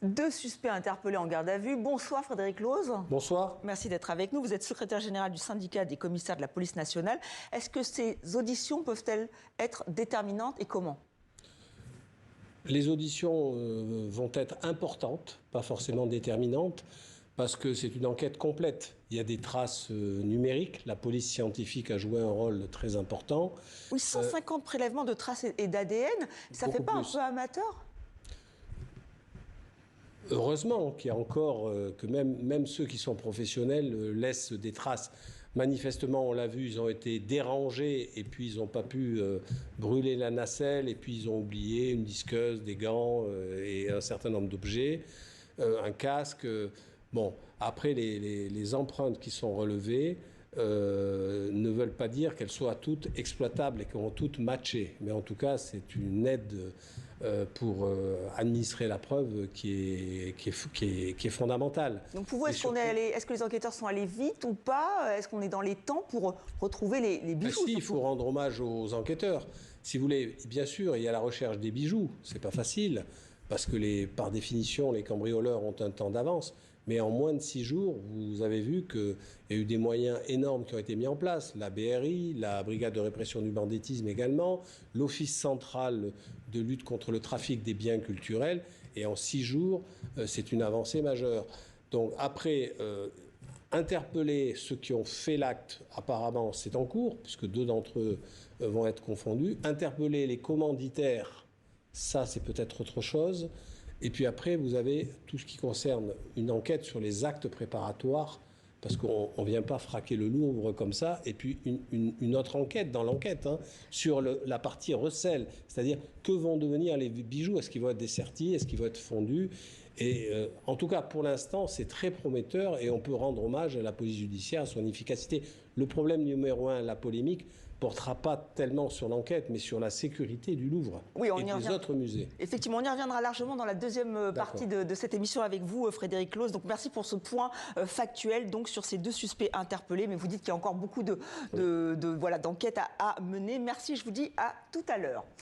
Deux suspects interpellés en garde à vue. Bonsoir Frédéric Loos. Bonsoir. Merci d'être avec nous. Vous êtes secrétaire général du syndicat des commissaires de la police nationale. Est-ce que ces auditions peuvent-elles être déterminantes et comment ? Les auditions vont être importantes, pas forcément déterminantes, parce que c'est une enquête complète. Il y a des traces numériques. La police scientifique a joué un rôle très important. Oui, 150 prélèvements de traces et d'ADN, ça ne fait pas un peu amateur ? Heureusement qu'il y a encore, que même ceux qui sont professionnels laissent des traces. Manifestement, on l'a vu, ils ont été dérangés et puis ils n'ont pas pu brûler la nacelle et puis ils ont oublié une disqueuse, des gants et un certain nombre d'objets, un casque. Bon, après, les empreintes qui sont relevées ne veulent pas dire qu'elles soient toutes exploitables et qu'elles vont toutes matcher. Mais en tout cas, c'est une aide pour administrer la preuve qui est fondamentale. Donc pour vous, est-ce que les enquêteurs sont allés vite ou pas ? Est-ce qu'on est dans les temps pour retrouver les bijoux ? Si, il faut rendre hommage aux enquêteurs. Si vous voulez, bien sûr, il y a la recherche des bijoux. C'est pas facile, parce que par définition, les cambrioleurs ont un temps d'avance. Mais en moins de 6 jours, vous avez vu qu'il y a eu des moyens énormes qui ont été mis en place. La BRI, la Brigade de répression du banditisme également, l'Office central de lutte contre le trafic des biens culturels. Et en 6 jours, c'est une avancée majeure. Donc après, interpeller ceux qui ont fait l'acte, apparemment, c'est en cours, puisque 2 d'entre eux vont être confondus. Interpeller les commanditaires, ça, c'est peut-être autre chose. Et puis après, vous avez tout ce qui concerne une enquête sur les actes préparatoires, parce qu'on ne vient pas fraquer le Louvre comme ça, et puis une autre enquête dans l'enquête, sur la partie recel, c'est-à-dire que vont devenir les bijoux, est-ce qu'ils vont être dessertis, est-ce qu'ils vont être fondus, et en tout cas pour l'instant c'est très prometteur et on peut rendre hommage à la police judiciaire, à son efficacité. Le problème numéro 1, la polémique, portera pas tellement sur l'enquête, mais sur la sécurité du Louvre et des autres musées. Effectivement, on y reviendra largement dans la deuxième partie de cette émission avec vous, Frédéric Loos. Donc merci pour ce point factuel donc, sur ces 2 suspects interpellés. Mais vous dites qu'il y a encore beaucoup d'enquêtes à mener. Merci, je vous dis à tout à l'heure.